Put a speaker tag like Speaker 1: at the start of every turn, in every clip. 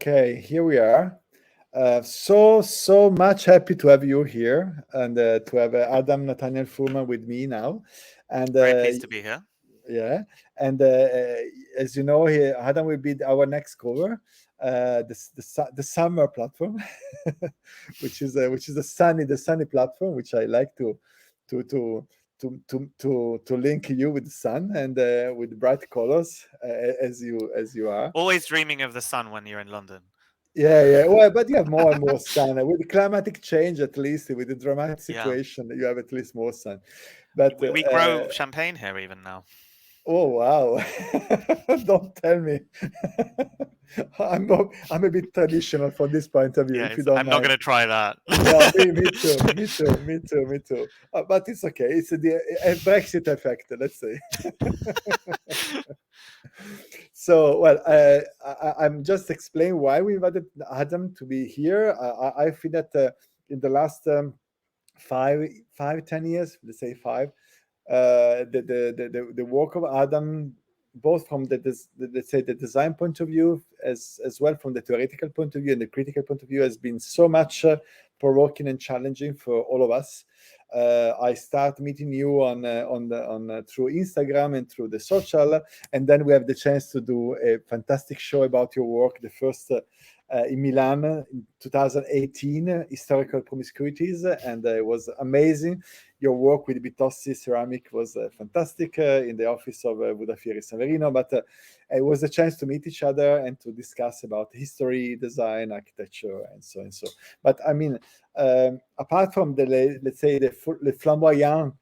Speaker 1: Okay, here we are. So much happy to have you here and to have Adam Nathaniel Furman with me now. And
Speaker 2: Very pleased to be here.
Speaker 1: yeah, and as you know, Adam will be our next cover, the summer platform, which is the sunny platform, which I like to to to link you with the sun and with bright colors as you are.
Speaker 2: Always dreaming of the sun when you're in London.
Speaker 1: Yeah. Well, but you have more and more sun. With the climatic change, at least with the dramatic
Speaker 2: Yeah.
Speaker 1: situation, you have at least more sun. But
Speaker 2: We grow champagne here even now.
Speaker 1: oh wow! Don't tell me. I'm a bit traditional from this point of view,
Speaker 2: Yeah,
Speaker 1: if you don't
Speaker 2: I'm not
Speaker 1: mind.
Speaker 2: going to try that.
Speaker 1: No, me too. But it's okay. It's a Brexit effect, let's say. So, well, I'm just explaining why we invited Adam to be here. I feel that in the last 10 years, let's say five, the work of Adam, both from let's say the design point of view, as well from the theoretical point of view and the critical point of view, has been so much provoking and challenging for all of us. I start meeting you on through Instagram and through the social, and then we have the chance to do a fantastic show about your work. The first in Milan in 2018, historical promiscuities, and it was amazing. Your work with Bitossi ceramic was fantastic in the office of Budafieri Saverino, but it was a chance to meet each other and to discuss about history, design, architecture, and so and so. But I mean, apart from let's say the flamboyant,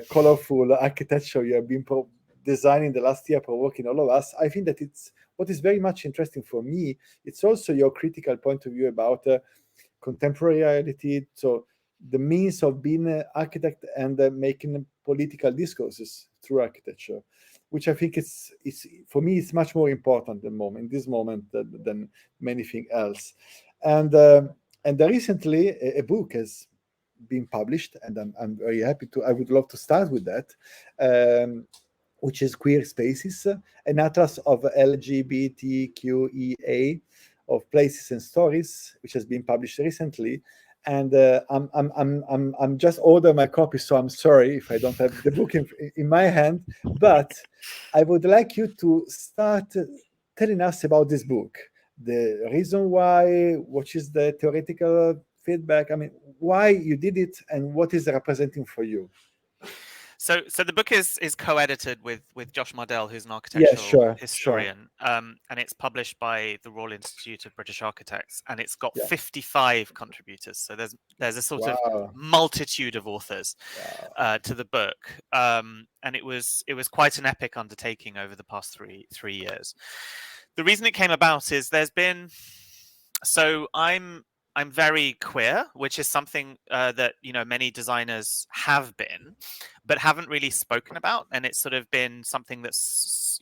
Speaker 1: colorful architecture you have been designing the last year, provoking all of us, I think that it's what is very much interesting for me. It's also your critical point of view about contemporary reality. So the means of being an architect and making political discourses through architecture, which I think it's for me it's much more important in this moment than many things else. And recently a book has been published, and I'm very happy to. I would love to start with that. Which is Queer Spaces, an atlas of LGBTQEA of places and stories, which has been published recently. And I'm just ordered my copy, so I'm sorry if I don't have the book in my hand. But I would like you to start telling us about this book, the reason why, what is the theoretical feedback. I mean, why you did it, and what is it representing for you.
Speaker 2: So the book is co-edited with Josh Mardell, who's an
Speaker 1: Yeah,
Speaker 2: architectural
Speaker 1: sure.
Speaker 2: historian, and it's published by the Royal Institute of British Architects, and it's got
Speaker 1: Yeah.
Speaker 2: 55 contributors. So there's a sort of
Speaker 1: Wow.
Speaker 2: multitude of authors
Speaker 1: Wow.
Speaker 2: to the book, and it was quite an epic undertaking over the past three years. The reason it came about is I'm very queer, which is something that many designers have been, but haven't really spoken about, and it's sort of been something that's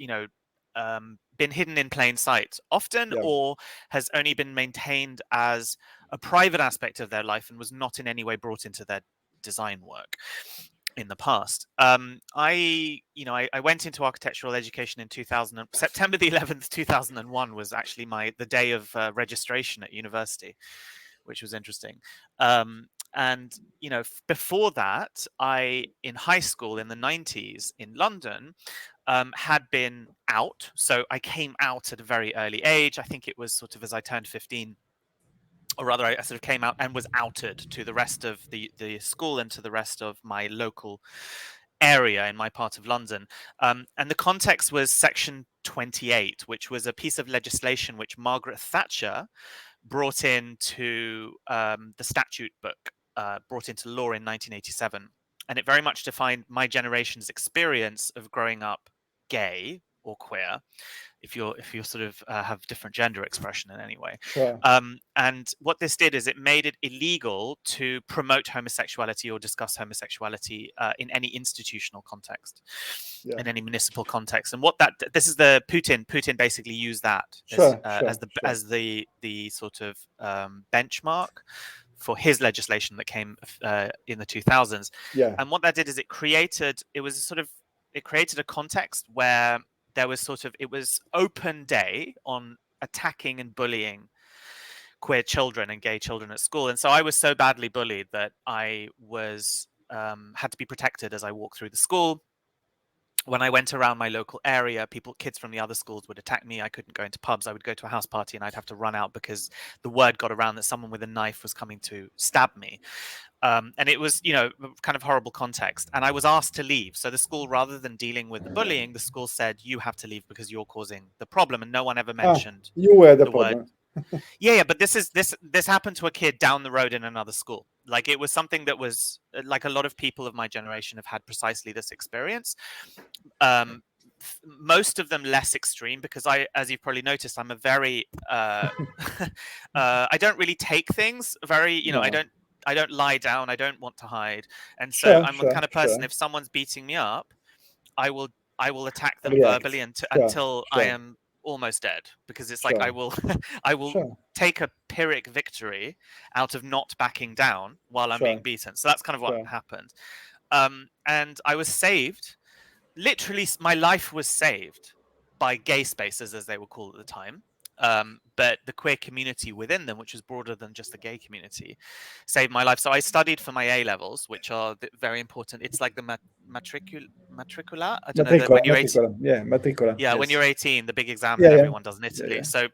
Speaker 2: been hidden in plain sight often,
Speaker 1: Yeah.
Speaker 2: or has only been maintained as a private aspect of their life and was not in any way brought into their design work in the past. I went into architectural education in 2000. September the 11th, 2001 was actually the day of registration at university, which was interesting. And before that, in high school in the 90s in London, had been out. So I came out at a very early age. I think it was sort of as I turned 15, or rather I sort of came out and was outed to the rest of the school and to the rest of my local area in my part of London. And the context was Section 28, which was a piece of legislation which Margaret Thatcher brought into the statute book, brought into law in 1987. And it very much defined my generation's experience of growing up gay or queer, if you're sort of have different gender expression in any way.
Speaker 1: Sure.
Speaker 2: And what this did is it made it illegal to promote homosexuality or discuss homosexuality in any institutional context,
Speaker 1: Yeah.
Speaker 2: in any municipal context. And what this is the Putin basically used that
Speaker 1: Sure.
Speaker 2: as the sort of benchmark for his legislation that came in the 2000s.
Speaker 1: Yeah.
Speaker 2: And what that did is it created a context where there was it was open day on attacking and bullying queer children and gay children at school. And so I was so badly bullied that I was had to be protected as I walked through the school. When I went around my local area, kids from the other schools would attack me. I couldn't go into pubs. I would go to a house party and I'd have to run out because the word got around that someone with a knife was coming to stab me. And it was, kind of horrible context. And I was asked to leave. So the school, rather than dealing with the bullying, the school said, you have to leave because you're causing the problem. And no one ever mentioned
Speaker 1: you were the
Speaker 2: word.
Speaker 1: problem.
Speaker 2: Yeah, but this happened to a kid down the road in another school. Like, it was something that was like, a lot of people of my generation have had precisely this experience. Most of them less extreme, because as you've probably noticed, I'm a very I don't really take things very,
Speaker 1: No.
Speaker 2: I don't lie down. I don't want to hide. And so I'm the kind of person, if someone's beating me up, I will attack them verbally until I am almost dead, because it's like I will take a Pyrrhic victory out of not backing down while I'm being beaten. So that's kind of what happened. And I was saved. Literally, my life was saved by gay spaces, as they were called at the time. But the queer community within them, which was broader than just the gay community, saved my life. So I studied for my A levels, which are very important. It's like the matricula. I don't know, when you're 18.
Speaker 1: Matricula.
Speaker 2: Yeah,
Speaker 1: yes.
Speaker 2: When you're 18, the big exam that everyone does in Italy. So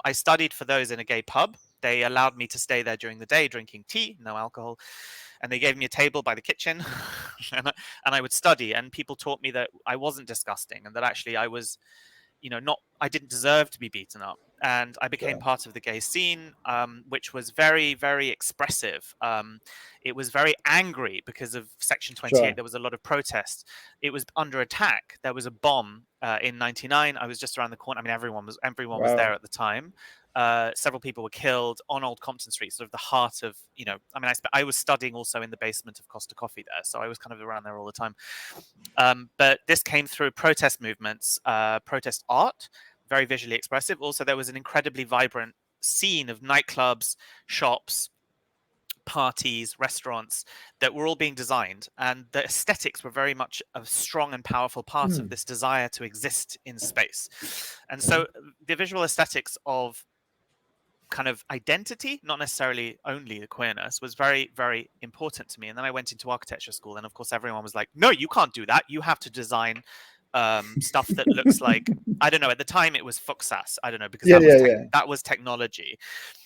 Speaker 2: I studied for those in a gay pub. They allowed me to stay there during the day, drinking tea, no alcohol. And they gave me a table by the kitchen, and I would study. And people taught me that I wasn't disgusting, and that actually I was, I didn't deserve to be beaten up. And I became part of the gay scene, which was very, very expressive. It was very angry because of Section 28. There was a lot of protest. It was under attack. There was a bomb in '99. I was just around the corner. I mean, everyone was there at the time. Several people were killed on Old Compton Street, sort of the heart of, I was studying also in the basement of Costa Coffee there, so I was kind of around there all the time. But this came through protest movements, protest art, very visually expressive. Also, there was an incredibly vibrant scene of nightclubs, shops, parties, restaurants that were all being designed, and the aesthetics were very much a strong and powerful part of this desire to exist in space. And so the visual aesthetics of kind of identity, not necessarily only the queerness, was very, very important to me. And then I went into architecture school, and of course everyone was like, no, you can't do that. You have to design stuff that looks like, I don't know, at the time it was Fuxas, I don't know, because that was technology,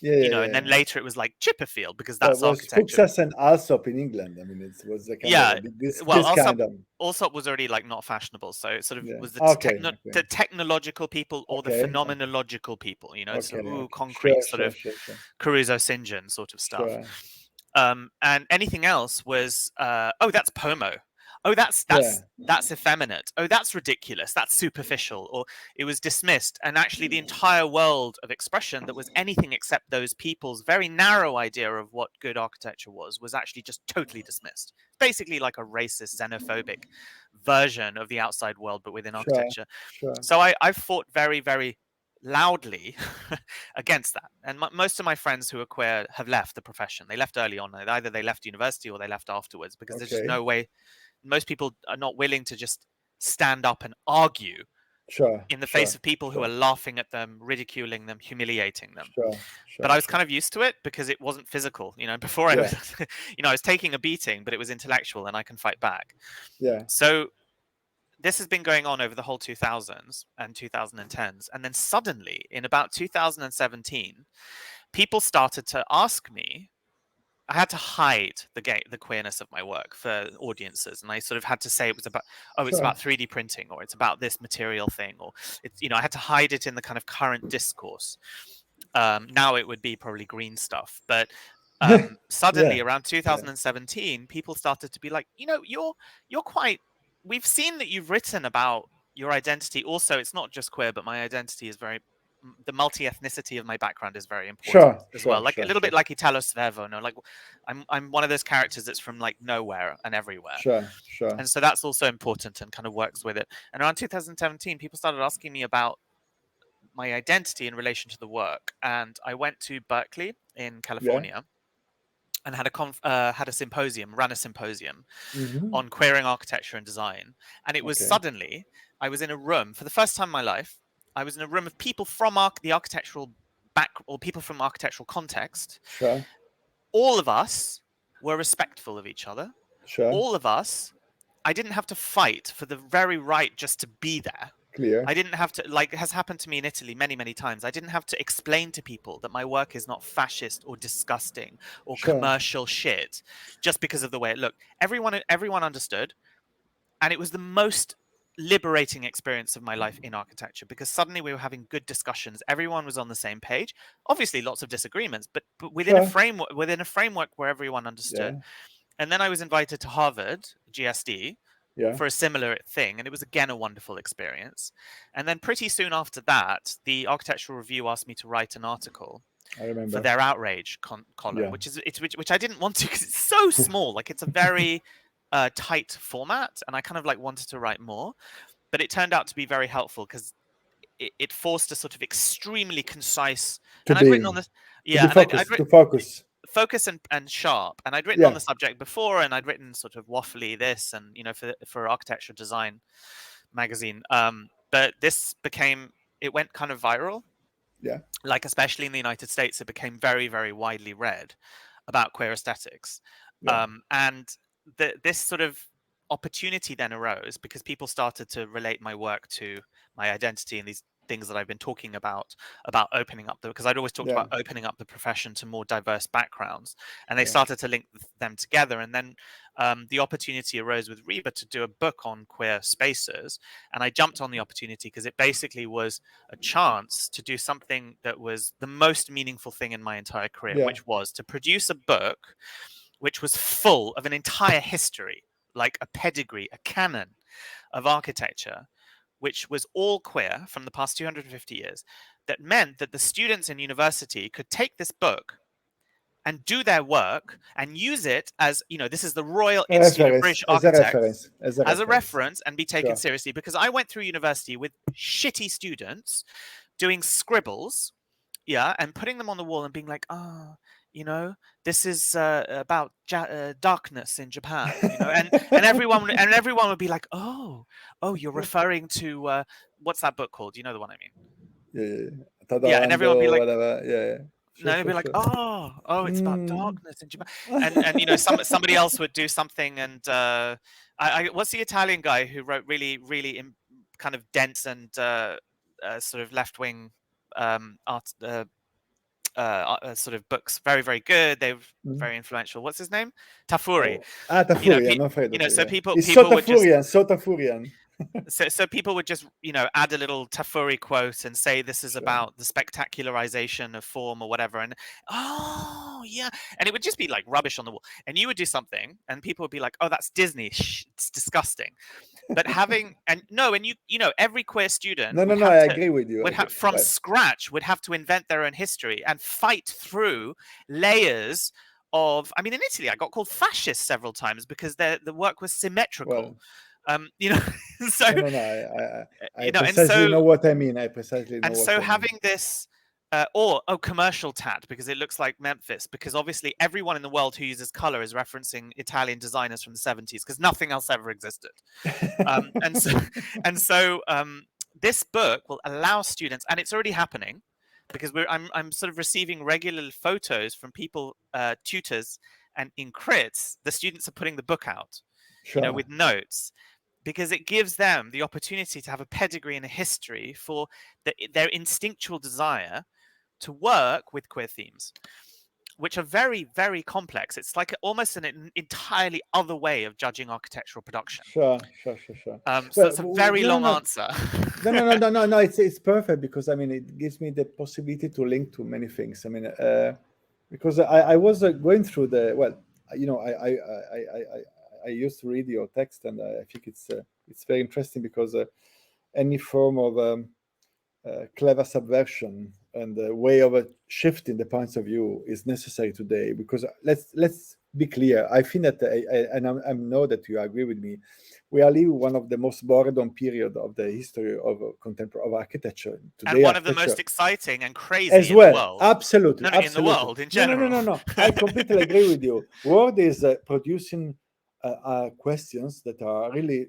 Speaker 2: and then later it was like Chipperfield, because that's architecture.
Speaker 1: Fuxas and Alsop in England. I mean, it was the kind of this kind of...
Speaker 2: Alsop was already like not fashionable, so it sort of was the technological people or the phenomenological people, concrete sort of Caruso St. John sort of stuff. And anything else was that's Pomo. Oh, that's effeminate. Oh, that's ridiculous. That's superficial. Or it was dismissed. And actually the entire world of expression that was anything except those people's very narrow idea of what good architecture was actually just totally dismissed. Basically like a racist, xenophobic version of the outside world, but within architecture. So I fought very, very loudly against that. And most of my friends who are queer have left the profession. They left early on. Either they left university or they left afterwards, because there's just no way. Most people are not willing to just stand up and argue in the face of people who are laughing at them, ridiculing them, humiliating them. But I was kind of used to it because it wasn't physical. Before I was, I was taking a beating, but it was intellectual, and I can fight back. So this has been going on over the whole 2000s and 2010s. And then suddenly, in about 2017, people started to ask me. I had to hide the queerness of my work for audiences, and I sort of had to say it was about it's about 3D printing, or it's about this material thing, or it's I had to hide it in the kind of current discourse. Now it would be probably green stuff, but suddenly around 2017, people started to be like, you're quite. We've seen that you've written about your identity. Also, it's not just queer, but my identity is very. The multi-ethnicity of my background is very important as well. Like a little bit like Italo Svevo, like I'm one of those characters that's from like nowhere and everywhere. And so that's also important and kind of works with it. And around 2017, people started asking me about my identity in relation to the work. And I went to Berkeley in California and had a symposium, ran a symposium on queering architecture and design. And it was suddenly, I was in a room for the first time in my life. I was in a room of people from the architectural or people from architectural context.
Speaker 1: Sure.
Speaker 2: All of us were respectful of each other.
Speaker 1: Sure.
Speaker 2: All of us, I didn't have to fight for the very right just to be there.
Speaker 1: Clear.
Speaker 2: I didn't have to, like it has happened to me in Italy many, many times. I didn't have to explain to people that my work is not fascist or disgusting or
Speaker 1: Sure.
Speaker 2: commercial shit just because of the way it looked. Everyone understood. And it was the most liberating experience of my life in architecture, because suddenly we were having good discussions. Everyone was on the same page. Obviously, lots of disagreements, but within
Speaker 1: Sure.
Speaker 2: a framework where everyone understood.
Speaker 1: Yeah.
Speaker 2: And then I was invited to Harvard, GSD,
Speaker 1: Yeah.
Speaker 2: for a similar thing, and it was again a wonderful experience. And then pretty soon after that, the Architectural Review asked me to write an article
Speaker 1: I remember.
Speaker 2: for their Outrage column,
Speaker 1: Yeah.
Speaker 2: which I didn't want to, because it's so small. Like, it's a very tight format, and I kind of like wanted to write more, but it turned out to be very helpful because it forced a sort of extremely concise. And I'd written on this, yeah, and I'd written focus and sharp, and I'd written on the subject before, and I'd written sort of waffly this, and for Architecture Design magazine. But this it went kind of viral.
Speaker 1: Yeah.
Speaker 2: Like, especially in the United States, it became very, very widely read about queer aesthetics.
Speaker 1: Yeah.
Speaker 2: And this sort of opportunity then arose because people started to relate my work to my identity and these things that I've been talking about opening up because I'd always talked about opening up the profession to more diverse backgrounds, and they started to link them together. And then the opportunity arose with Reba to do a book on queer spaces, and I jumped on the opportunity because it basically was a chance to do something that was the most meaningful thing in my entire career, which was to produce a book which was full of an entire history, like a pedigree, a canon of architecture, which was all queer from the past 250 years. That meant that the students in university could take this book and do their work and use it as, this is the Royal Institute of British Architects, as a reference, and be taken seriously. Because I went through university with shitty students doing scribbles, and putting them on the wall and being like, this is about darkness in Japan, and everyone would be like, oh, you're referring to what's that book called? You know the one I mean? Yeah, and everyone would be like,
Speaker 1: whatever.
Speaker 2: No, they'd be like, oh, it's about darkness in Japan, and somebody else would do something, and what's the Italian guy who wrote really, really kind of dense and sort of left-wing art. Sort of books, very, very good. They're very influential. What's his name? Tafuri.
Speaker 1: Tafuri.
Speaker 2: So people
Speaker 1: would just Tafurian.
Speaker 2: So people would just add a little Tafuri quote and say this is about the spectacularization of form or whatever, and and it would just be like rubbish on the wall. And you would do something, and people would be like, "Oh, that's Disney. It's disgusting." But every queer student
Speaker 1: I agree with you.
Speaker 2: From scratch would have to invent their own history and fight through layers of. I mean, in Italy, I got called fascist several times because the work was symmetrical. So
Speaker 1: I precisely know what I mean. I precisely know.
Speaker 2: And so having this. Commercial tat, because it looks like Memphis, because obviously everyone in the world who uses color is referencing Italian designers from the 70s because nothing else ever existed. And so this book will allow students, and it's already happening because I'm sort of receiving regular photos from people, tutors, and in crits, the students are putting the book out, with notes, because it gives them the opportunity to have a pedigree and a history for their instinctual desire to work with queer themes, which are very, very complex. It's like almost an entirely other way of judging architectural production.
Speaker 1: Sure.
Speaker 2: So it's a very long answer.
Speaker 1: No. It's perfect because it gives me the possibility to link to many things. Because I was going through I used to read your text, and I think it's very interesting because any form of clever subversion and a way of shifting the points of view is necessary today. Because let's be clear. I think that, I know that you agree with me. We are living one of the most boredom period of the history of contemporary architecture today,
Speaker 2: and one of the most exciting and crazy
Speaker 1: as well.
Speaker 2: In the world.
Speaker 1: Absolutely.
Speaker 2: In the world in general.
Speaker 1: No. I completely agree with you. World is producing questions that are really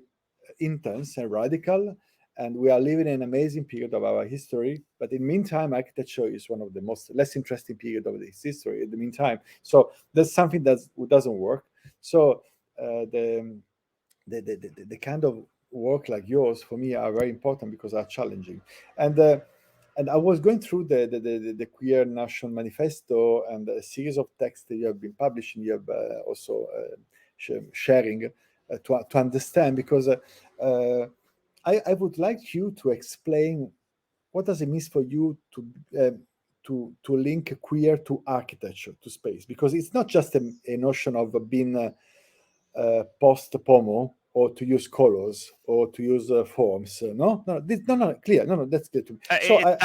Speaker 1: intense and radical, and we are living in an amazing period of our history. But in the meantime, architecture is one of the most less interesting period of this history. In the meantime, so that's something that doesn't work. So the kind of work like yours for me are very important because are challenging. And I was going through the Queer National Manifesto and a series of texts that you have been publishing. You have also sharing to understand, because I would like you to explain what does it mean for you to link queer to architecture, to space, because it's not just a notion of being post pomo, or to use colors, or to use forms. No, clear. No, that's clear to me. So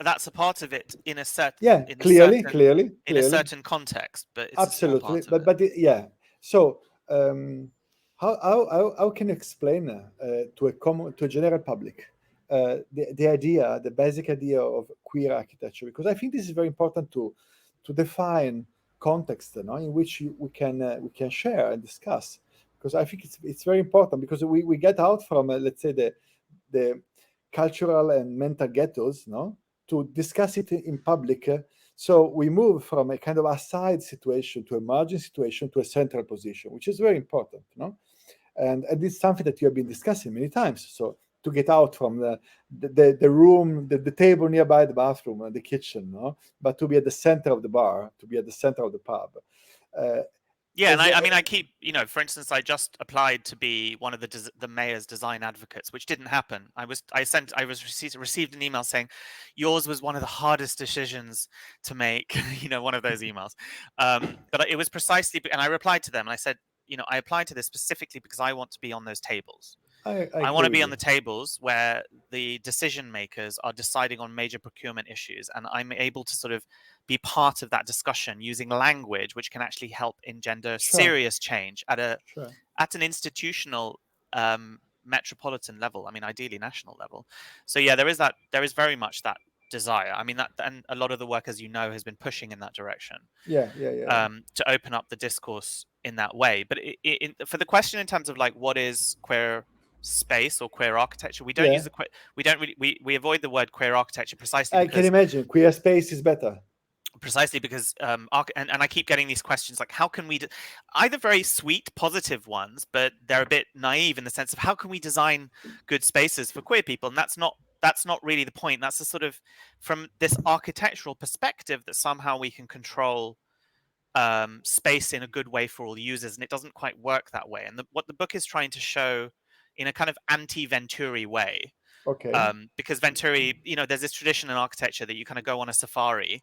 Speaker 2: that's a part of it in a
Speaker 1: yeah,
Speaker 2: in a
Speaker 1: clearly,
Speaker 2: certain
Speaker 1: clearly,
Speaker 2: in a
Speaker 1: clearly,
Speaker 2: certain context, but it's a small
Speaker 1: absolutely.
Speaker 2: part of it.
Speaker 1: But yeah. So how can you explain to a general public the idea, the basic idea of queer architecture? Because I think this is very important to define context, in which we can share and discuss. Because I think it's very important, because we get out from let's say the cultural and mental ghettos, to discuss it in public. So we move from a kind of aside situation to a margin situation to a central position, which is very important, and it's something that you have been discussing many times. So to get out from the room, the table nearby the bathroom and the kitchen, but to be at the center of the bar, to be at the center of the pub.
Speaker 2: Yeah, and I mean, I keep, for instance, I just applied to be one of the mayor's design advocates, which didn't happen. I received an email saying yours was one of the hardest decisions to make, one of those emails. But it was precisely, and I replied to them and I said, I applied to this specifically because I want to be on those tables. I want to be on the tables where the decision makers are deciding on major procurement issues, and I'm able to sort of be part of that discussion using language which can actually help engender serious change at an institutional metropolitan level. I mean, ideally national level. So yeah, there is very much that desire. I mean, that, and a lot of the work, as you know, has been pushing in that direction.
Speaker 1: Yeah.
Speaker 2: To open up the discourse in that way. But for the question in terms of like what is queer space or queer architecture, we don't use we avoid the word queer architecture precisely
Speaker 1: I can imagine queer space is better.
Speaker 2: Precisely because and I keep getting these questions like, how can we either very sweet positive ones, but they're a bit naive in the sense of how can we design good spaces for queer people? And that's not really the point. That's a sort of, from this architectural perspective, that somehow we can control space in a good way for all users, and it doesn't quite work that way. And what the book is trying to show in a kind of anti-Venturi way, because Venturi, there's this tradition in architecture that you kind of go on a safari,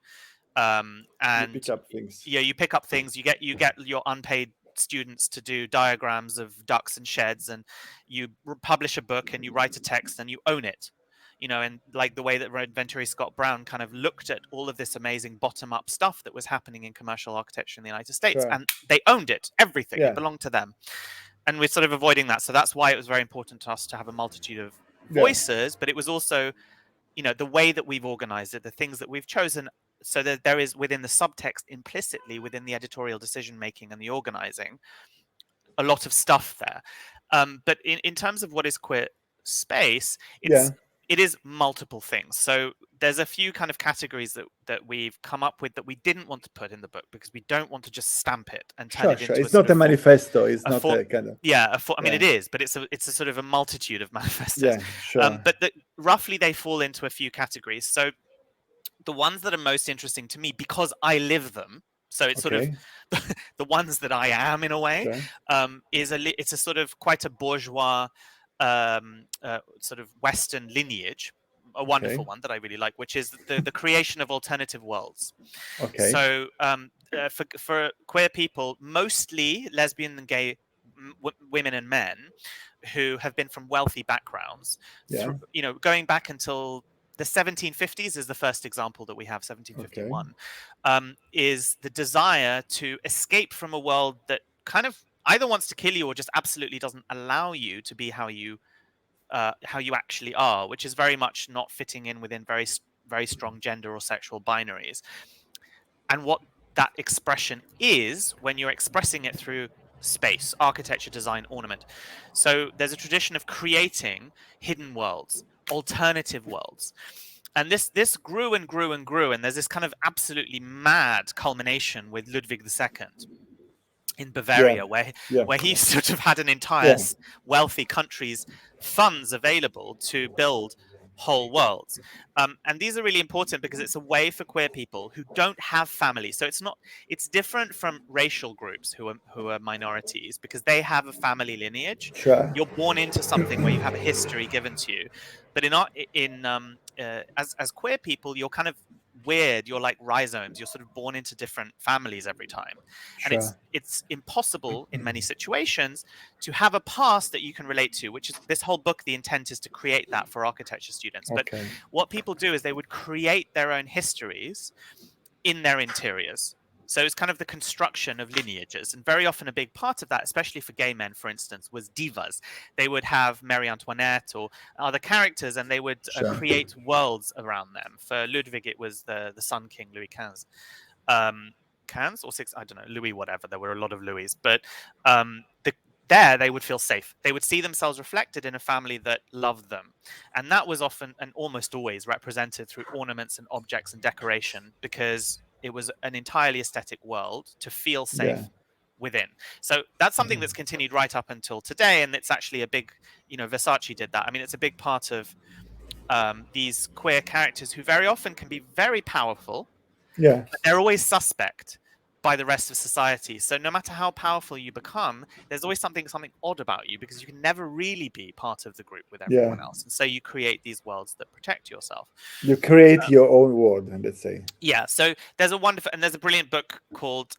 Speaker 2: and
Speaker 1: you pick up things.
Speaker 2: Yeah, you pick up things. You get your unpaid students to do diagrams of ducks and sheds, and you publish a book and you write a text and you own it. And like the way that Venturi Scott Brown kind of looked at all of this amazing bottom-up stuff that was happening in commercial architecture in the United States, and they owned it, everything. It belonged to them. And we're sort of avoiding that. So that's why it was very important to us to have a multitude of voices, but it was also, the way that we've organized it, the things that we've chosen, so that there is within the subtext, implicitly within the editorial decision making and the organizing, a lot of stuff there. But in terms of what is queer space, it is multiple things. So there's a few kind of categories that we've come up with that we didn't want to put in the book because we don't want to just stamp it and turn it into
Speaker 1: it's not a manifesto. It's not a kind of
Speaker 2: I mean, it is, but it's a sort of a multitude of manifestos.
Speaker 1: Yeah,
Speaker 2: but roughly they fall into a few categories. So the ones that are most interesting to me because I live them. So it's sort of the ones that I am in a way. It's a sort of quite a bourgeois sort of Western lineage, a wonderful one that I really like, which is the creation of alternative worlds. So for queer people, mostly lesbian and gay women and men who have been from wealthy backgrounds, going back until the 1750s is the first example that we have, 1751, is the desire to escape from a world that kind of either wants to kill you or just absolutely doesn't allow you to be how you actually are, which is very much not fitting in within very, very strong gender or sexual binaries. And what that expression is, when you're expressing it through space, architecture, design, ornament. So there's a tradition of creating hidden worlds, alternative worlds. And this grew and grew and grew, and there's this kind of absolutely mad culmination with Ludwig II in
Speaker 1: Yeah.
Speaker 2: Bavaria, where
Speaker 1: Yeah.
Speaker 2: he sort of had an entire
Speaker 1: Yeah.
Speaker 2: wealthy country's funds available to build whole worlds. And these are really important because it's a way for queer people who don't have family. So it's different from racial groups who are minorities, because they have a family lineage.
Speaker 1: Sure.
Speaker 2: You're born into something where you have a history given to you. But as queer people, you're kind of weird. You're like rhizomes. You're sort of born into different families every time, and
Speaker 1: Sure.
Speaker 2: it's impossible in many situations to have a past that you can relate to, which is this whole book. The intent is to create that for architecture students. But
Speaker 1: Okay.
Speaker 2: what people do is they would create their own histories in their interiors. So it's kind of the construction of lineages. And very often a big part of that, especially for gay men, for instance, was divas. They would have Marie Antoinette or other characters, and they would
Speaker 1: Sure.
Speaker 2: create worlds around them. For Ludwig, it was the Sun King, Louis XV. Cans or six, I don't know, Louis, whatever. There were a lot of Louis, but there they would feel safe. They would see themselves reflected in a family that loved them, and that was often and almost always represented through ornaments and objects and decoration, because it was an entirely aesthetic world to feel safe
Speaker 1: Yeah.
Speaker 2: within. So that's something that's continued right up until today, and it's actually a big, Versace did that. I mean, it's a big part of these queer characters who very often can be very powerful,
Speaker 1: Yeah.
Speaker 2: but they're always suspect by the rest of society. So no matter how powerful you become, there's always something odd about you, because you can never really be part of the group with everyone
Speaker 1: Yeah.
Speaker 2: else. And so you create these worlds that protect yourself.
Speaker 1: You create your own world, let's say.
Speaker 2: Yeah, so there's a brilliant book called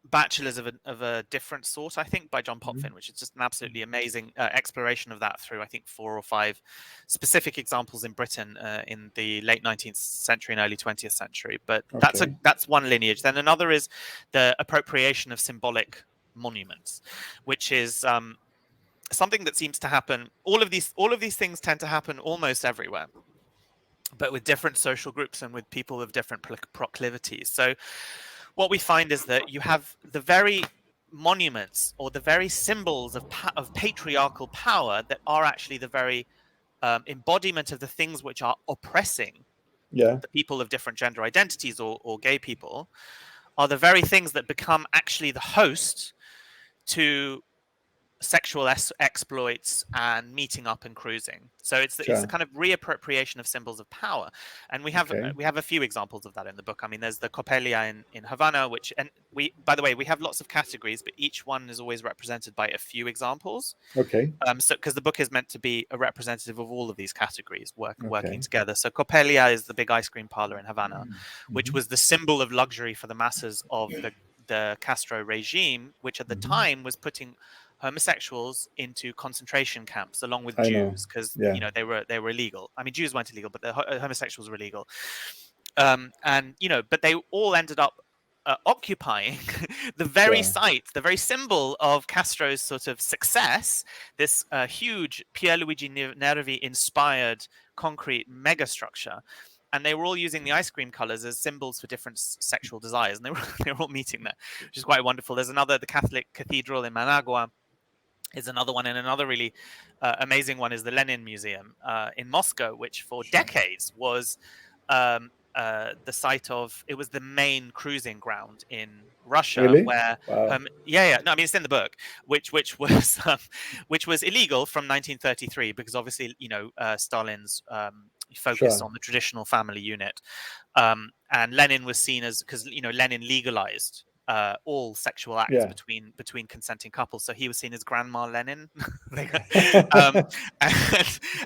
Speaker 2: Bachelors of a Different Sort, I think, by John Popfin, which is just an absolutely amazing exploration of that through, I think, 4 or 5 specific examples in Britain in the late 19th century and early 20th century. But
Speaker 1: Okay.
Speaker 2: that's one lineage. Then another is the appropriation of symbolic monuments, which is something that seems to happen. All of these things tend to happen almost everywhere, but with different social groups and with people of different proclivities. So what we find is that you have the very monuments or the very symbols of patriarchal power that are actually the very embodiment of the things which are oppressing
Speaker 1: Yeah.
Speaker 2: the people of different gender identities or gay people, are the very things that become actually the host to sexual exploits and meeting up and cruising. So it's the
Speaker 1: Sure.
Speaker 2: kind of reappropriation of symbols of power, and we have
Speaker 1: Okay.
Speaker 2: a few examples of that in the book. I mean, there's the Coppelia in Havana, and by the way, we have lots of categories, but each one is always represented by a few examples.
Speaker 1: Okay.
Speaker 2: So because the book is meant to be a representative of all of these categories working
Speaker 1: Okay.
Speaker 2: together. So Coppelia is the big ice cream parlor in Havana, which was the symbol of luxury for the masses of the Castro regime, which at the time was putting homosexuals into concentration camps along with
Speaker 1: I know.
Speaker 2: Jews, because
Speaker 1: Yeah.
Speaker 2: they were illegal. I mean, Jews weren't illegal, but the homosexuals were illegal. But they all ended up occupying the very
Speaker 1: Sure.
Speaker 2: site, the very symbol of Castro's sort of success, this huge Pierluigi Nervi inspired concrete megastructure. And they were all using the ice cream colors as symbols for different sexual desires, and they were all meeting there, which is quite wonderful. There's the Catholic Cathedral in Managua is another one, and another really amazing one is the Lenin Museum in Moscow, which for decades was the site of, it was the main cruising ground in Russia,
Speaker 1: Really?
Speaker 2: where
Speaker 1: Wow.
Speaker 2: no, I mean, it's in the book, which was illegal from 1933, because obviously Stalin's focused
Speaker 1: Sure.
Speaker 2: on the traditional family unit, and Lenin was seen as, because Lenin legalized all sexual acts
Speaker 1: Yeah.
Speaker 2: between consenting couples, so he was seen as Grandma Lenin.
Speaker 1: and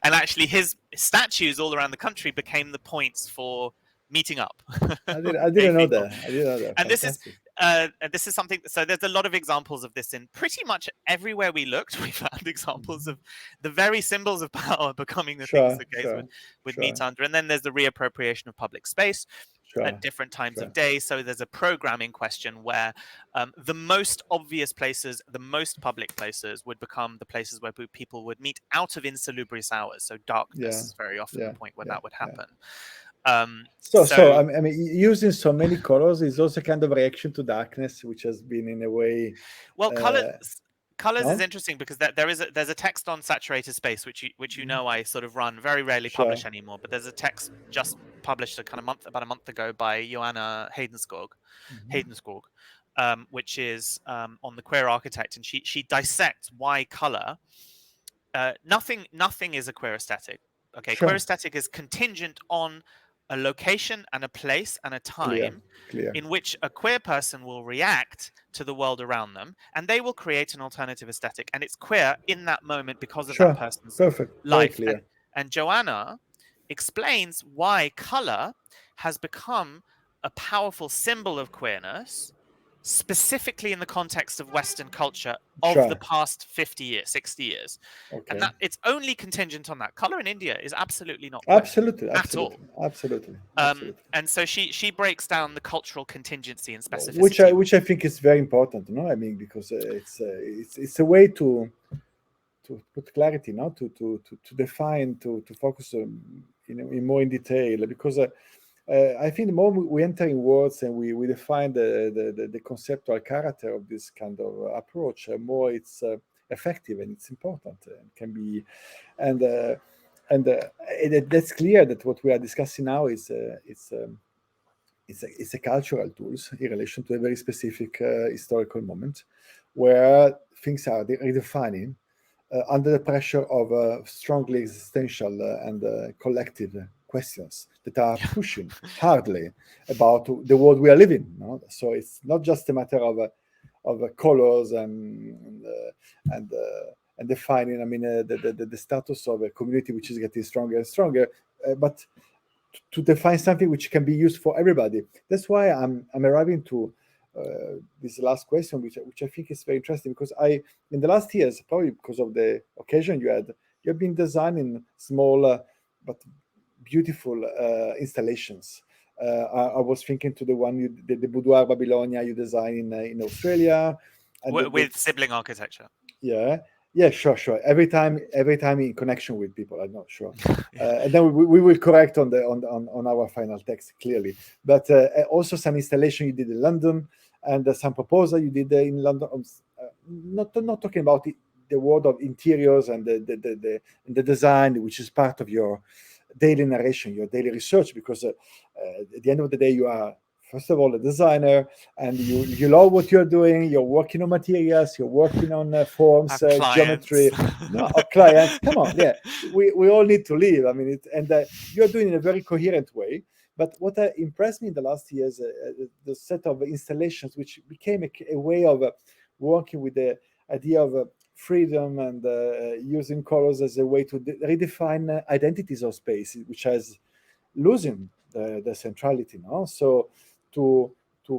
Speaker 2: And actually his statues all around the country became the points for meeting up.
Speaker 1: I
Speaker 2: Gay
Speaker 1: didn't know
Speaker 2: people.
Speaker 1: that. I didn't know that.
Speaker 2: And
Speaker 1: Fantastic.
Speaker 2: this is something, so there's a lot of examples of this in pretty much everywhere we looked. We found examples of the very symbols of power becoming the things
Speaker 1: Sure.
Speaker 2: that gays
Speaker 1: Sure.
Speaker 2: would
Speaker 1: Sure.
Speaker 2: meet under. And then there's the reappropriation of public space
Speaker 1: Sure.
Speaker 2: at different times
Speaker 1: Sure.
Speaker 2: of day. So there's a programming question where the most obvious places, the most public places, would become the places where people would meet out of insalubrious hours. So darkness
Speaker 1: Yeah.
Speaker 2: is very often
Speaker 1: Yeah.
Speaker 2: the point where
Speaker 1: Yeah.
Speaker 2: that would
Speaker 1: Yeah.
Speaker 2: happen.
Speaker 1: So
Speaker 2: So
Speaker 1: I mean, using so many colors is also kind of a reaction to darkness, which has been in a way,
Speaker 2: well,
Speaker 1: uh,
Speaker 2: colors is
Speaker 1: no?
Speaker 2: interesting because there's a text on saturated space which you know I sort of run, very rarely
Speaker 1: Sure.
Speaker 2: publish anymore, but there's a text just published about a month ago by Joanna Haydenskog, which is on the queer architect, and she dissects why color. Nothing is a queer aesthetic. Okay, queer
Speaker 1: Sure.
Speaker 2: aesthetic is contingent on a location and a place and a
Speaker 1: Clear.
Speaker 2: time
Speaker 1: Clear.
Speaker 2: in which a queer person will react to the world around them, and they will create an alternative aesthetic, and it's queer in that moment because of that
Speaker 1: Sure.
Speaker 2: person's
Speaker 1: Perfect. Very
Speaker 2: life.
Speaker 1: clear.
Speaker 2: And Joanna explains why color has become a powerful symbol of queerness, specifically in the context of Western culture of the
Speaker 1: Sure.
Speaker 2: past 50 years, 60 years. And
Speaker 1: Okay.
Speaker 2: that it's only contingent on that. Color in India is absolutely not queer
Speaker 1: Absolutely.
Speaker 2: at all.
Speaker 1: Absolutely. Absolutely. Absolutely.
Speaker 2: And so she breaks down the cultural contingency and
Speaker 1: Which
Speaker 2: specificity.
Speaker 1: I think is very important, no? I mean, because it's a way to put clarity, no? To define, to focus in more in detail, because I think the more we enter in words and we define the conceptual character of this kind of approach, more it's effective and it's important and can be, and that's clear that what we are discussing now is it's a cultural tools in relation to a very specific historical moment where things are redefining under the pressure of strongly existential and collective questions that are pushing hardly about the world we are living. No? So it's not just a matter of colors and defining. I mean, the status of a community which is getting stronger and stronger, but to define something which can be used for everybody. That's why I'm arriving to this last question, which I think is very interesting, because in the last years, probably because of the occasion you've been designing small but beautiful installations. I was thinking to the one the Boudoir Babylonia you designed in Australia, and
Speaker 2: With sibling architecture.
Speaker 1: yeah, yeah, sure. Every time in connection with people, I'm not sure, and then we will correct on our final text clearly. But also some installation you did in London, and some proposal you did in London. Not talking about the world of interiors and the design, which is part of your daily narration, your daily research, because at the end of the day, you are first of all a designer, and you love what you're doing. You're working on materials, you're working on forms, geometry. No, our clients, come on, yeah, we all need to live. I mean, you're doing it in a very coherent way. But what impressed me in the last years, the set of installations, which became a way of working with the idea of freedom and using colors as a way to redefine identities of space, which has losing the centrality. No, so to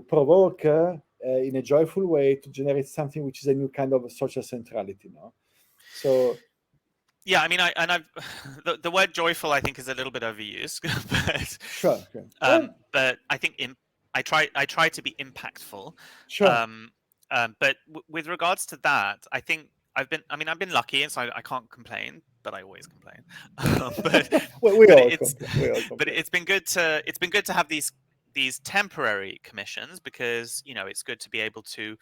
Speaker 1: provoke in a joyful way to generate something which is a new kind of social centrality. No, so
Speaker 2: Yeah, I mean, I've the word joyful I think is a little bit overused,
Speaker 1: sure. Well,
Speaker 2: but I think I try to be impactful.
Speaker 1: sure.
Speaker 2: But with regards to that, I think I've been lucky, and so I can't complain, but I always complain. But
Speaker 1: Well, we
Speaker 2: but
Speaker 1: all
Speaker 2: it's
Speaker 1: complain. We all
Speaker 2: but
Speaker 1: complain.
Speaker 2: it's been good to have these temporary commissions, because it's good to be able to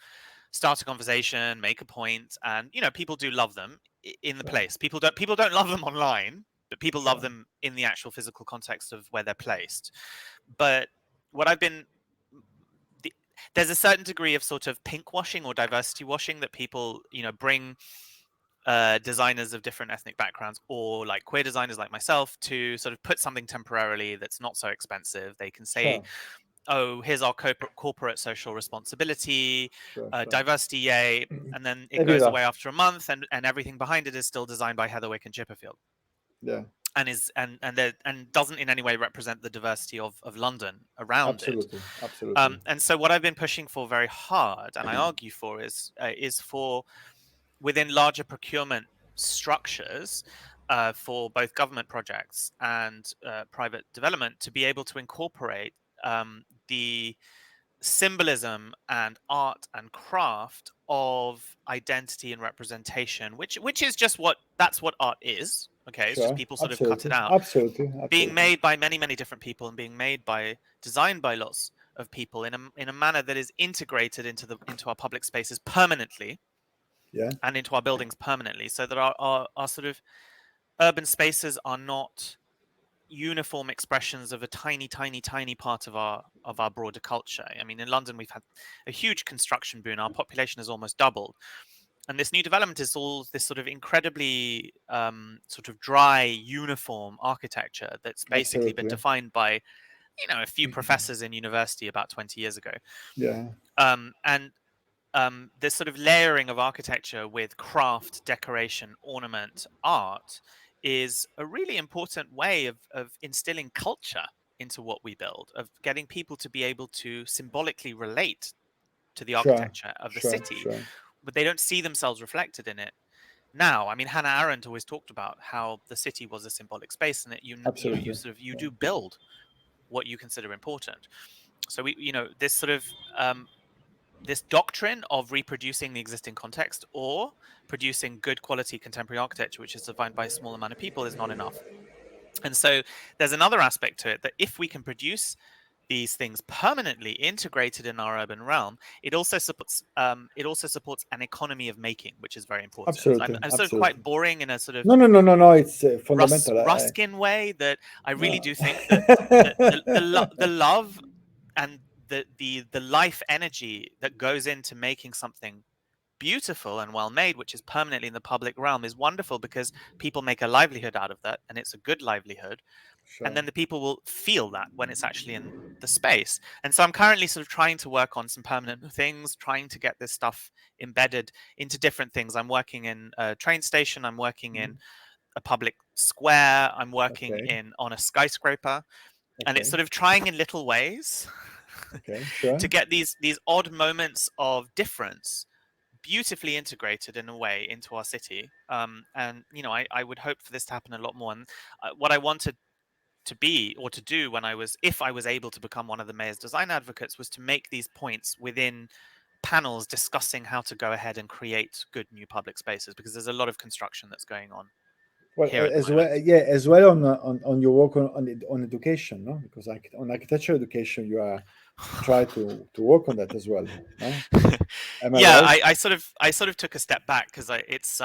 Speaker 2: start a conversation, make a point, and people do love them in the
Speaker 1: Sure,
Speaker 2: place. People don't love them online, but people love
Speaker 1: sure,
Speaker 2: them in the actual physical context of where they're placed. But what I've been the, there's a certain degree of sort of pink washing or diversity washing that people bring designers of different ethnic backgrounds, or like queer designers like myself, to sort of put something temporarily that's not so expensive. They can say,
Speaker 1: sure,
Speaker 2: oh, here's our corporate social responsibility,
Speaker 1: sure.
Speaker 2: diversity, yay, and then it goes
Speaker 1: Evira,
Speaker 2: away after a month, and everything behind it is still designed by Heatherwick and Chipperfield,
Speaker 1: yeah,
Speaker 2: and is and doesn't in any way represent the diversity of London around it.
Speaker 1: absolutely.
Speaker 2: And so what I've been pushing for very hard, and I argue for, is for within larger procurement structures, for both government projects and private development, to be able to incorporate the symbolism and art and craft of identity and representation, which is just that's what art is. Okay, it's just
Speaker 1: Sure.
Speaker 2: people sort of cut it
Speaker 1: Absolutely.
Speaker 2: out,
Speaker 1: Absolutely.
Speaker 2: being
Speaker 1: Absolutely.
Speaker 2: made by many different people and being designed by lots of people in a manner that is integrated into our public spaces permanently
Speaker 1: Yeah.
Speaker 2: and into our buildings permanently, so that our sort of urban spaces are not uniform expressions of a tiny part of our broader culture. I mean, in London we've had a huge construction boom. Our population has almost doubled, and this new development is all this sort of incredibly sort of dry, uniform architecture that's basically been
Speaker 1: Absolutely.
Speaker 2: defined by a few professors in university about 20 years ago.
Speaker 1: Yeah.
Speaker 2: And this sort of layering of architecture with craft, decoration, ornament, art is a really important way of instilling culture into what we build, of getting people to be able to symbolically relate to the
Speaker 1: Sure.
Speaker 2: architecture of the
Speaker 1: Sure.
Speaker 2: city,
Speaker 1: Sure.
Speaker 2: but they don't see themselves reflected in it now. I mean, Hannah Arendt always talked about how the city was a symbolic space, and that you
Speaker 1: Absolutely.
Speaker 2: sort of you
Speaker 1: Yeah.
Speaker 2: do build what you consider important. So this sort of this doctrine of reproducing the existing context or producing good quality contemporary architecture, which is defined by a small amount of people, is not enough. And so there's another aspect to it, that if we can produce these things permanently integrated in our urban realm, it also supports an economy of making, which is very important.
Speaker 1: Absolutely.
Speaker 2: I'm sort of quite
Speaker 1: Absolutely.
Speaker 2: boring in a sort of
Speaker 1: No, no, no, no, no. It's fundamental.
Speaker 2: Ruskin way, that I really
Speaker 1: No.
Speaker 2: do think that the love and the life energy that goes into making something beautiful and well made, which is permanently in the public realm, is wonderful, because people make a livelihood out of that, and it's a good livelihood. And
Speaker 1: Sure.
Speaker 2: then the people will feel that when it's actually in the space. And so I'm currently sort of trying to work on some permanent things, trying to get this stuff embedded into different things. I'm working in a train station, I'm working in a public square, I'm working
Speaker 1: Okay.
Speaker 2: on a skyscraper, and it's
Speaker 1: Okay.
Speaker 2: sort of trying in little ways
Speaker 1: Okay. Sure.
Speaker 2: to get these odd moments of difference beautifully integrated in a way into our city. And I would hope for this to happen a lot more. And what I wanted to be, or to do, if I was able to become one of the mayor's design advocates, was to make these points within panels discussing how to go ahead and create good new public spaces, because there's a lot of construction that's going on
Speaker 1: Well,
Speaker 2: here at the
Speaker 1: as well,
Speaker 2: moment.
Speaker 1: yeah, as well on your work on education, no? Because on architecture education, you are try to work on that as well, no? Am I
Speaker 2: Yeah,
Speaker 1: right?
Speaker 2: I sort of took a step back, because it's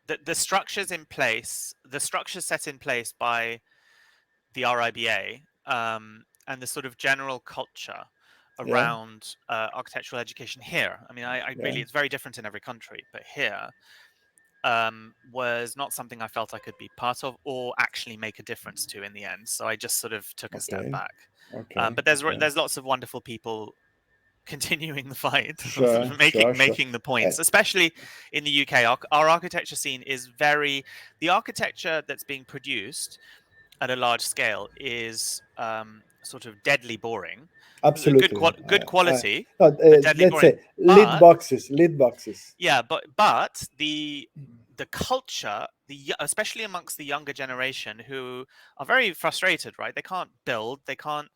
Speaker 2: the structures in place, the structures set in place by the RIBA, and the sort of general culture
Speaker 1: Yeah,
Speaker 2: around architectural education here. I mean, I
Speaker 1: yeah.
Speaker 2: really, it's very different in every country, but here was not something I felt I could be part of or actually make a difference to in the end. So I just sort of took a step
Speaker 1: Okay,
Speaker 2: back.
Speaker 1: okay,
Speaker 2: But
Speaker 1: okay.
Speaker 2: there's lots of wonderful people continuing the fight, sort
Speaker 1: Sure,
Speaker 2: of
Speaker 1: sure, sure.
Speaker 2: making the points, especially in the UK. Our architecture scene is the architecture that's being produced at a large scale is sort of deadly boring.
Speaker 1: Absolutely.
Speaker 2: Good quality,
Speaker 1: No,
Speaker 2: but deadly
Speaker 1: let's
Speaker 2: boring.
Speaker 1: say lead
Speaker 2: But
Speaker 1: boxes, lead boxes.
Speaker 2: yeah, but the culture, especially amongst the younger generation, who are very frustrated, right? They can't build, they can't.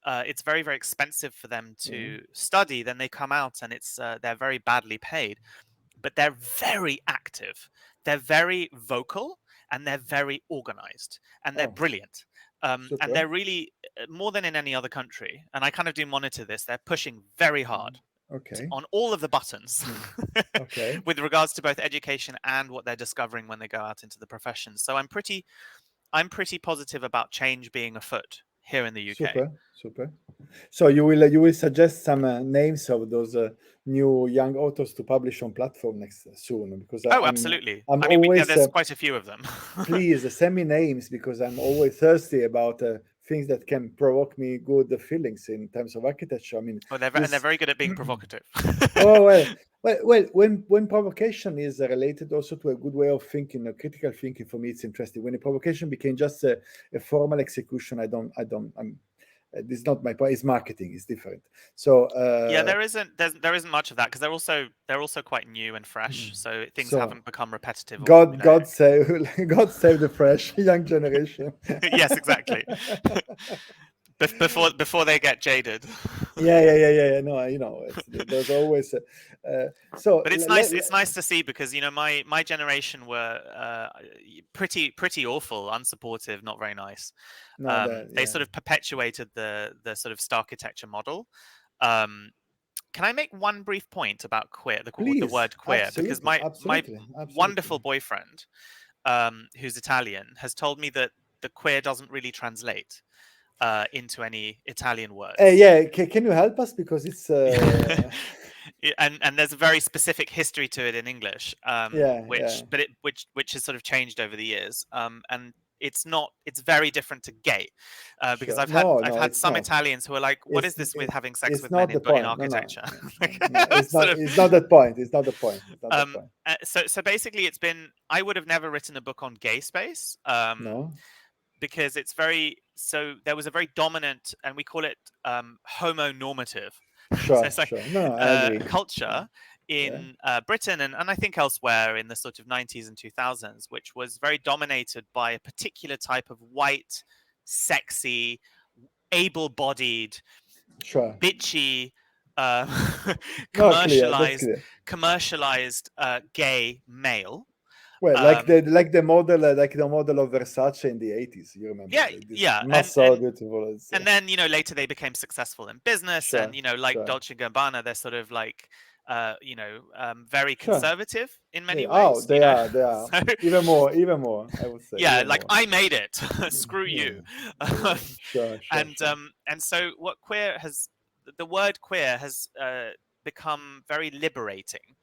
Speaker 2: It's very expensive for them
Speaker 1: Yeah.
Speaker 2: to study. Then they come out, and they're very badly paid, but they're very active. They're very vocal, and they're very organized, and they're
Speaker 1: Oh,
Speaker 2: brilliant. And
Speaker 1: super.
Speaker 2: they're really, more than in any other country, and I kind of do monitor this, they're pushing very hard
Speaker 1: Okay.
Speaker 2: on all of the buttons
Speaker 1: Okay.
Speaker 2: with regards to both education and what they're discovering when they go out into the profession. So I'm pretty positive about change being afoot here in the UK.
Speaker 1: Super. Super. So you will suggest some names of those new young authors to publish on platform next soon, because
Speaker 2: Oh, absolutely.
Speaker 1: I'm
Speaker 2: I mean,
Speaker 1: always
Speaker 2: there's quite a few of them.
Speaker 1: please send me names, because I'm always thirsty about things that can provoke me good feelings in terms of architecture. I mean,
Speaker 2: Oh, they're
Speaker 1: this.
Speaker 2: very good at being provocative.
Speaker 1: Oh well. When provocation is related also to a good way of thinking, a critical thinking, for me, it's interesting. When a provocation became just a formal execution, I don't. This is not my point. It's marketing. It's different. So
Speaker 2: Yeah, there isn't much of that, because they're also quite new and fresh, so things
Speaker 1: so
Speaker 2: haven't become repetitive or
Speaker 1: God
Speaker 2: formulaic.
Speaker 1: save God save the fresh young generation.
Speaker 2: Yes, exactly. before they get jaded.
Speaker 1: Yeah. No, there's always. So,
Speaker 2: But it's nice. It's nice to see because my generation were pretty awful, unsupportive, not very nice.
Speaker 1: no,
Speaker 2: They sort of perpetuated the sort of architecture model. Can I make one brief point about queer? The
Speaker 1: please,
Speaker 2: word queer, because my
Speaker 1: absolutely.
Speaker 2: wonderful boyfriend, who's Italian, has told me that the queer doesn't really translate into any Italian words.
Speaker 1: Yeah, can you help us, because it's
Speaker 2: and there's a very specific history to it in English, which has sort of changed over the years, and it's very different to gay, because I've had some Italians who are like, what is this with having sex with men in architecture?
Speaker 1: It's not that point. It's not the point.
Speaker 2: So basically, I would have never written a book on gay space.
Speaker 1: No.
Speaker 2: Because it's there was a very dominant, and we call it homonormative.
Speaker 1: Sure,
Speaker 2: so it's like culture in Britain and I think elsewhere in the sort of 90s and 2000s, which was very dominated by a particular type of white, sexy, able-bodied, bitchy, commercialized gay male.
Speaker 1: Well, like the model of Versace in the 80s, you remember?
Speaker 2: Beautiful. And then later they became successful in business, and Dolce & Gabbana, they're sort of like very conservative in many ways.
Speaker 1: Oh, they are. So, even more, I would say.
Speaker 2: Yeah, like more. I made it. Screw you. And so the word queer has become very liberating,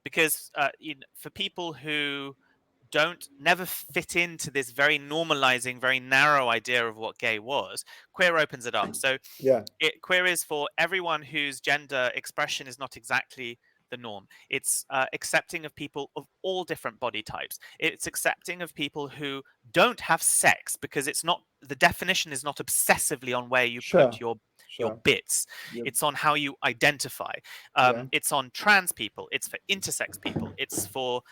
Speaker 2: because for people who never fit into this very normalizing, very narrow idea of what gay was, queer opens it up. So queer is for everyone whose gender expression is not exactly the norm. It's accepting of people of all different body types. It's accepting of people who don't have sex, because the definition is not obsessively on where you put your bits. It's on how you identify. It's on trans people. It's for intersex people. It's for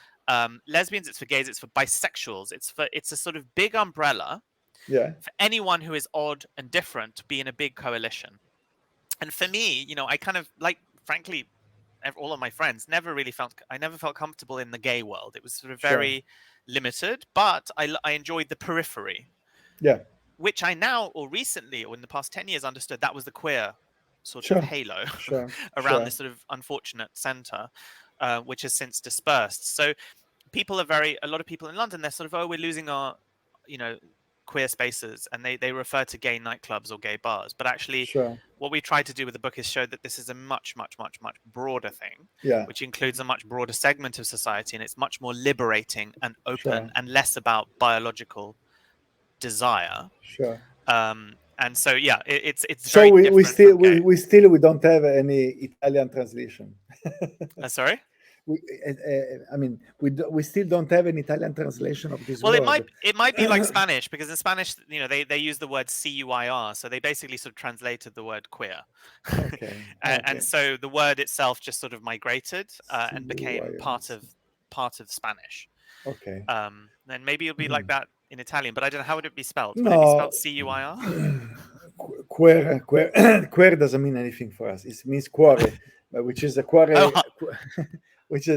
Speaker 2: lesbians, it's for gays, it's for bisexuals, it's a sort of big umbrella for anyone who is odd and different to be in a big coalition. And for me, I kind of, like, frankly, all of my friends never felt comfortable in the gay world. It was sort of very limited, but I enjoyed the periphery, which I now, or recently, or in the past 10 years, understood that was the queer sort of halo around this sort of unfortunate center, which has since dispersed. So a lot of people in London, they're sort of, we're losing our, queer spaces, and they refer to gay nightclubs or gay bars. But actually, what we try to do with the book is show that this is a much, much, much, much broader thing, which includes a much broader segment of society, and it's much more liberating and open and less about biological desire. And so it's
Speaker 1: so
Speaker 2: very
Speaker 1: we
Speaker 2: different.
Speaker 1: We don't have any Italian translation.
Speaker 2: Sorry.
Speaker 1: We still don't have an Italian translation of this word.
Speaker 2: Well, it might be like Spanish, because in Spanish, they use the word cuir, so they basically sort of translated the word queer. And so the word itself just sort of migrated and became part of Spanish. Then maybe it'll be like that in Italian, but I don't know, how would it be spelled? Would it be spelled cuir?
Speaker 1: Queer doesn't mean anything for us. It means cuore, which is a cuore. Which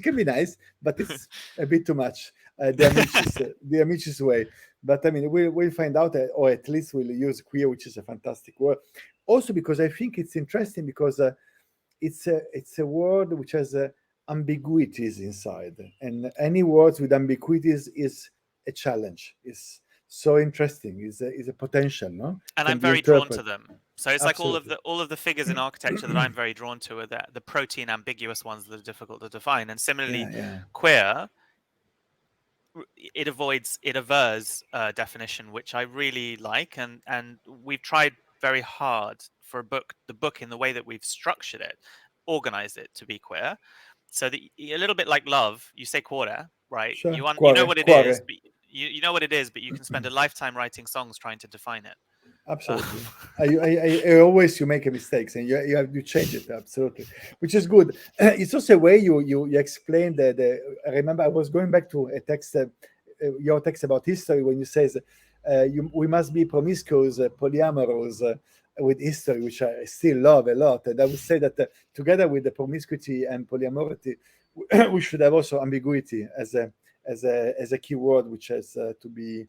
Speaker 1: can be nice, but it's a bit too much. The Amici's way. But we'll find out, or at least we'll use queer, which is a fantastic word. Also, because I think it's interesting, because it's a word which has ambiguities inside, and any words with ambiguities is a challenge. Is so interesting. Is a potential, no?
Speaker 2: And I'm very drawn to them. So it's like all of the figures in architecture that I'm very drawn to are the protein ambiguous ones that are difficult to define. And similarly, queer, it avers definition, which I really like, and we've tried very hard for the book in the way that we've structured it, organized it to be queer, so that a little bit like love, you say quarter, right? You know what it is, but you know what it is, but you can spend a lifetime writing songs trying to define it.
Speaker 1: Absolutely. I always you make a mistakes, and you change it, absolutely, which is good. It's also a way you explain I remember I was going back to a text, your text about history, when you says we must be promiscuous, polyamorous, with history, which I still love a lot. And I would say that together with the promiscuity and polyamority, we should have also ambiguity as a key word, which has to be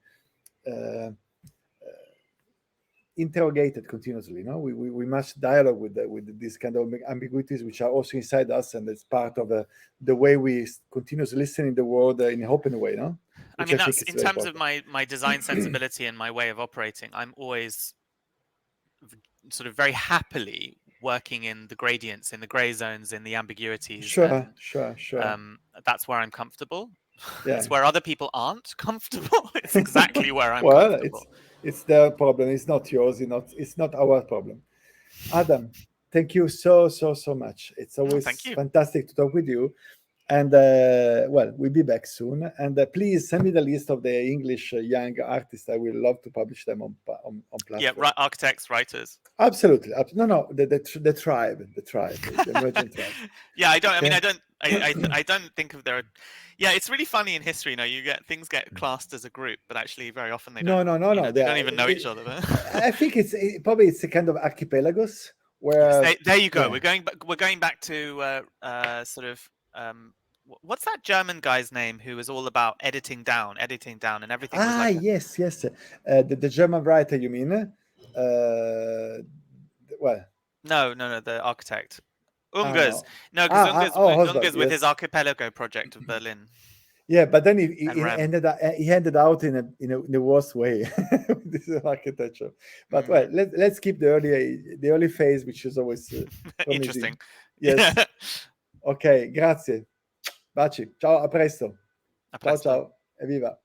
Speaker 1: interrogated continuously. No, we must dialogue with these kind of ambiguities, which are also inside us, and it's part of the way we continuously listen in the world in an open way. No,
Speaker 2: I mean, that's in terms of my design sensibility and my way of operating. I'm always sort of very happily working in the gradients, in the gray zones, in the ambiguities.
Speaker 1: Sure.
Speaker 2: That's where I'm comfortable.
Speaker 1: Yeah.
Speaker 2: It's where other people aren't comfortable. It's exactly where I'm
Speaker 1: well,
Speaker 2: comfortable.
Speaker 1: It's their problem. It's not yours. It's not our problem. Adam, thank you so much. It's always fantastic to talk with you. And well, we'll be back soon. And please send me the list of the English young artists. I will love to publish them on platform.
Speaker 2: Yeah, architects, writers.
Speaker 1: Absolutely. No. The tribe, the emergent tribe.
Speaker 2: Yeah, I don't. Okay. I mean, I don't think of their. Yeah, it's really funny in history. You know, you get things get classed as a group, but actually, very often they don't. No. They don't even know each other.
Speaker 1: I think it's a kind of archipelagos where.
Speaker 2: Yes, there you go. Yeah. We're going back to sort of. What's that German guy's name who was all about editing down, and everything? Was like
Speaker 1: yes. The German writer, you mean? Well.
Speaker 2: No, the architect. Ungers. No, because Ungers with his archipelago project of Berlin.
Speaker 1: Yeah, but then he ended out in the worst way. This is architecture. But well, let's keep the early phase, which is always
Speaker 2: interesting.
Speaker 1: Yes. Ok, grazie. Baci. Ciao, a presto. Ciao, evviva.